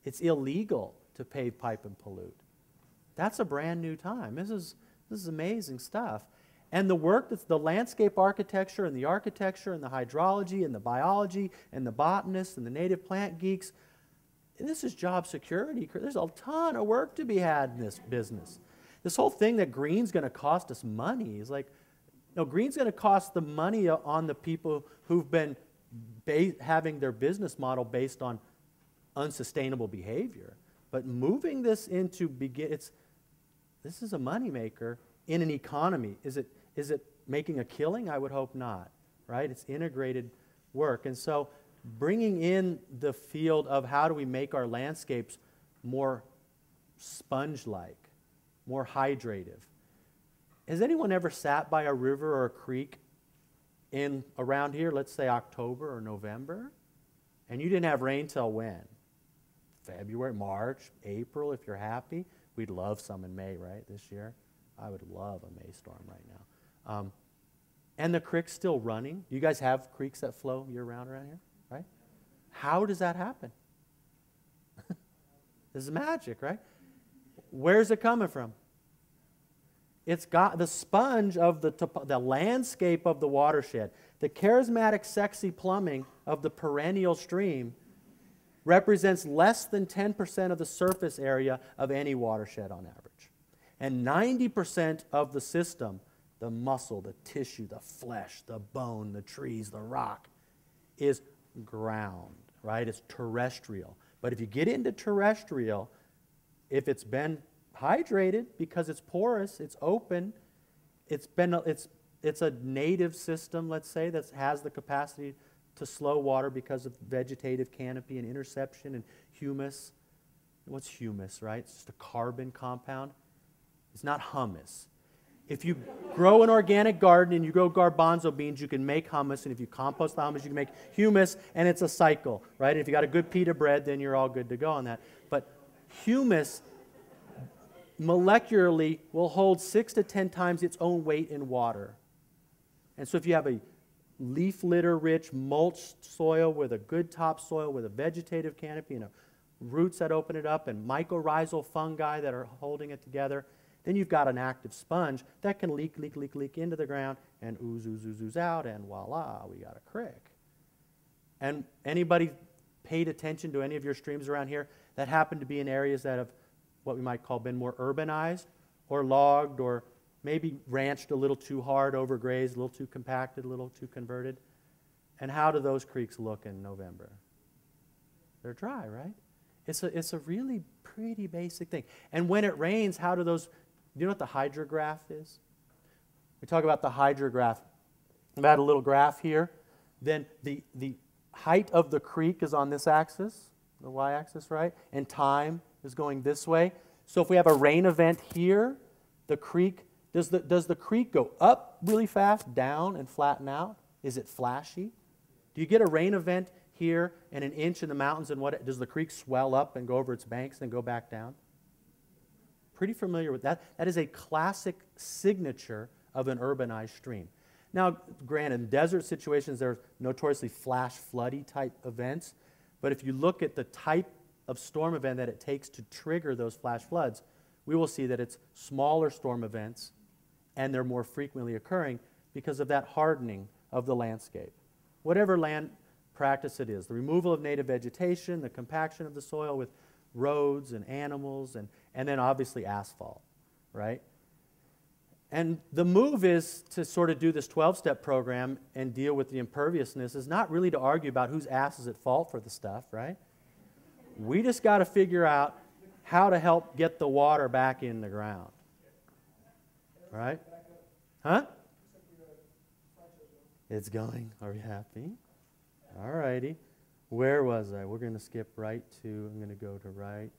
It's illegal to pave, pipe, and pollute. That's a brand new time. This is amazing stuff. And the work that's the landscape architecture and the hydrology and the biology and the botanists and the native plant geeks, this is job security. There's a ton of work to be had in this business. This whole thing that green's going to cost us money is like, no, green's going to cost the money on the people who've been having their business model based on unsustainable behavior. But moving this into this is a moneymaker in an economy. Is it making a killing? I would hope not, right? It's integrated work. And so bringing in the field of how do we make our landscapes more sponge-like, more hydrative. Has anyone ever sat by a river or a creek in around here, let's say October or November, and you didn't have rain till when? February, March, April, if you're happy. We'd love some in May, right, this year? I would love a May storm right now. And the creek's still running. Do you guys have creeks that flow year-round around here, right? How does that happen? This is magic, right? Where's it coming from? It's got the sponge of the landscape of the watershed. The charismatic, sexy plumbing of the perennial stream represents less than 10% of the surface area of any watershed on average. And 90% of the system, the muscle, the tissue, the flesh, the bone, the trees, the rock, is ground, right? It's terrestrial. But if you get into terrestrial, if it's been hydrated because it's porous, it's open, it's a native system, let's say, that has the capacity to slow water because of vegetative canopy and interception and humus. What's humus, right? It's just a carbon compound. It's not humus. If you grow an organic garden and you grow garbanzo beans, you can make hummus, and if you compost the hummus, you can make humus, and it's a cycle, right? If you got a good pita bread, then you're all good to go on that. But humus molecularly will hold 6 to 10 times its own weight in water. And so if you have a leaf litter rich mulched soil with a good topsoil with a vegetative canopy and roots that open it up and mycorrhizal fungi that are holding it together, then you've got an active sponge that can leak into the ground and ooze out, and voila, we got a creek. And anybody paid attention to any of your streams around here that happen to be in areas that have what we might call been more urbanized or logged or maybe ranched a little too hard, overgrazed, a little too compacted, a little too converted? And how do those creeks look in November? They're dry, right? It's a really pretty basic thing. And when it rains, how do those... Do you know what the hydrograph is? We talk about the hydrograph. I've had a little graph here. Then the height of the creek is on this axis, the y-axis, right? And time is going this way. So if we have a rain event here, the creek, does the creek go up really fast, down, and flatten out? Is it flashy? Do you get a rain event here and an inch in the mountains, and what does the creek swell up and go over its banks and go back down? Pretty familiar with that. That is a classic signature of an urbanized stream. Now, granted, in desert situations, there are notoriously flash floody type events, but if you look at the type of storm event that it takes to trigger those flash floods, we will see that it's smaller storm events, and they're more frequently occurring because of that hardening of the landscape. Whatever land practice it is, the removal of native vegetation, the compaction of the soil with roads and animals, and then obviously asphalt, right? And the move is to sort of do this 12-step program and deal with the imperviousness is not really to argue about whose ass is at fault for the stuff, right? We just got to figure out how to help get the water back in the ground, right? Huh? It's going. Are you happy? All righty. Where was I? We're going to skip right to, I'm going to go to right.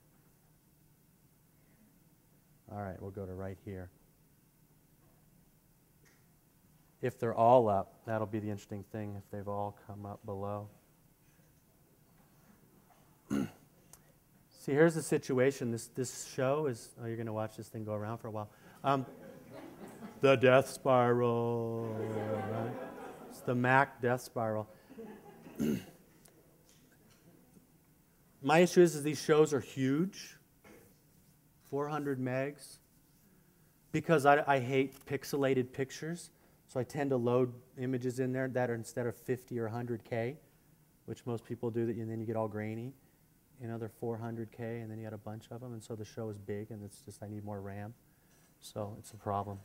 All right, we'll go to right here. If they're all up, that'll be the interesting thing, if they've all come up below. See, here's the situation. This show is, oh, you're going to watch this thing go around for a while. The death spiral, right? It's the Mac death spiral. My issue is these shows are huge, 400 megs, because I hate pixelated pictures. So I tend to load images in there that are instead of 50 or 100K, which most people do, and then you get all grainy. They're 400K, and then you got a bunch of them, and so the show is big, and it's just I need more RAM. So it's a problem.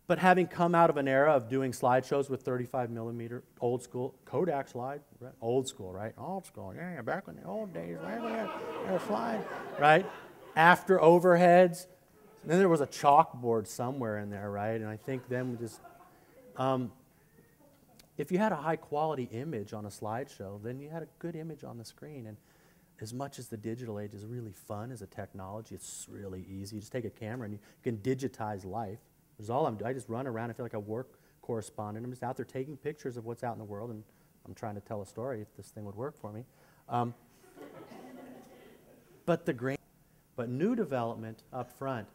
But having come out of an era of doing slideshows with 35 millimeter, old school, Kodak slide, right? Old school, right? Old school, yeah, back in the old days, right? There was slide, right? After overheads, then there was a chalkboard somewhere in there, right? And I think then we just, if you had a high quality image on a slideshow, then you had a good image on the screen. And as much as the digital age is really fun as a technology, it's really easy. You just take a camera and you can digitize life. That's all I'm doing. I just run around. I feel like a work correspondent. I'm just out there taking pictures of what's out in the world, and I'm trying to tell a story if this thing would work for me. But new development up front,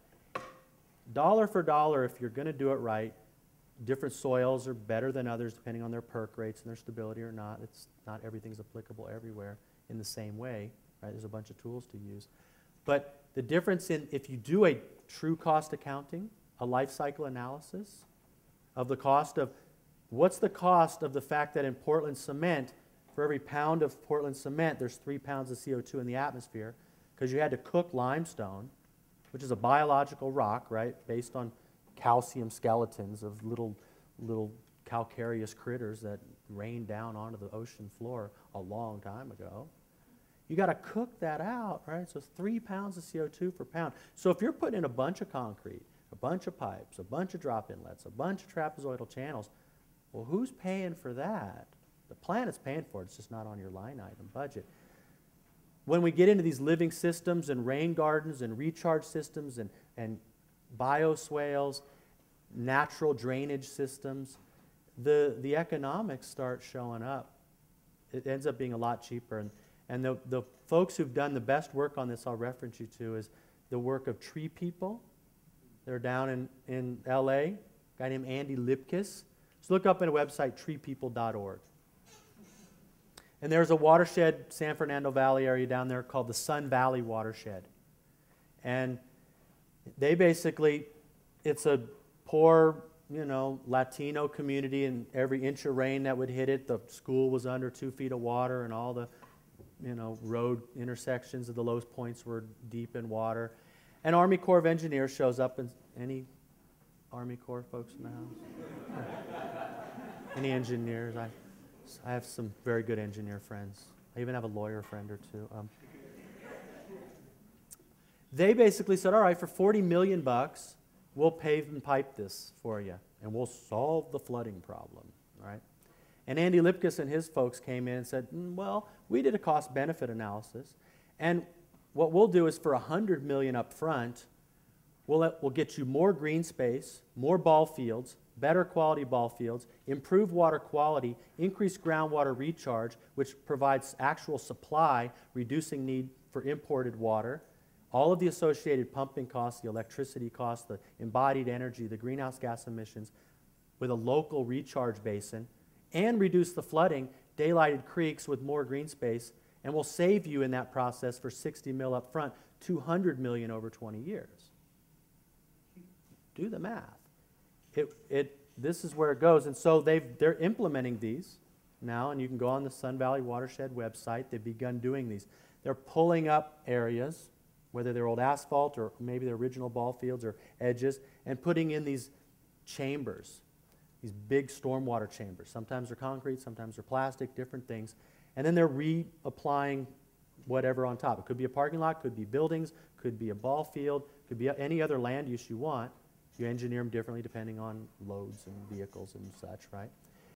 dollar for dollar, if you're going to do it right, different soils are better than others depending on their perk rates and their stability or not. It's not everything's applicable everywhere in the same way, right? There's a bunch of tools to use. But the difference in if you do a true cost accounting, a life cycle analysis of the cost of, what's the cost of the fact that in Portland cement, for every pound of Portland cement, there's 3 pounds of CO2 in the atmosphere because you had to cook limestone, which is a biological rock, right, based on calcium skeletons of little calcareous critters that rained down onto the ocean floor a long time ago. You got to cook that out, right? So 3 pounds of CO2 per pound. So if you're putting in a bunch of concrete, a bunch of pipes, a bunch of drop inlets, a bunch of trapezoidal channels, well, who's paying for that? The planet's paying for it. It's just not on your line item budget. When we get into these living systems and rain gardens and recharge systems and bioswales, natural drainage systems, the economics start showing up. It ends up being a lot cheaper. And the folks who've done the best work on this I'll reference you to is the work of Tree People. They're down in LA, a guy named Andy Lipkiss. Just look up on a website, treepeople.org. And there's a watershed, San Fernando Valley area down there called the Sun Valley Watershed. And they basically, it's a poor, Latino community, and every inch of rain that would hit it, the school was under 2 feet of water, and all the, road intersections of the lowest points were deep in water. And Army Corps of Engineers shows up, and any Army Corps folks in the house? Any engineers? I have some very good engineer friends. I even have a lawyer friend or two. They basically said, all right, for $40 million, we'll pave and pipe this for you, and we'll solve the flooding problem, right? And Andy Lipkiss and his folks came in and said, well, we did a cost-benefit analysis, and what we'll do is for $100 million up front, we'll get you more green space, more ball fields, better quality ball fields, improved water quality, increased groundwater recharge, which provides actual supply, reducing need for imported water, all of the associated pumping costs, the electricity costs, the embodied energy, the greenhouse gas emissions, with a local recharge basin, and reduce the flooding, daylighted creeks with more green space, and will save you in that process for $60 million up front, $200 million over 20 years. Do the math. This is where it goes. And so they're implementing these now, and you can go on the Sun Valley Watershed website. They've begun doing these. They're pulling up areas, whether they're old asphalt or maybe they're original ball fields or edges, and putting in these chambers, these big stormwater chambers. Sometimes they're concrete, sometimes they're plastic, different things. And then they're reapplying whatever on top. It could be a parking lot, could be buildings, could be a ball field, could be any other land use you want. You engineer them differently depending on loads and vehicles and such, right?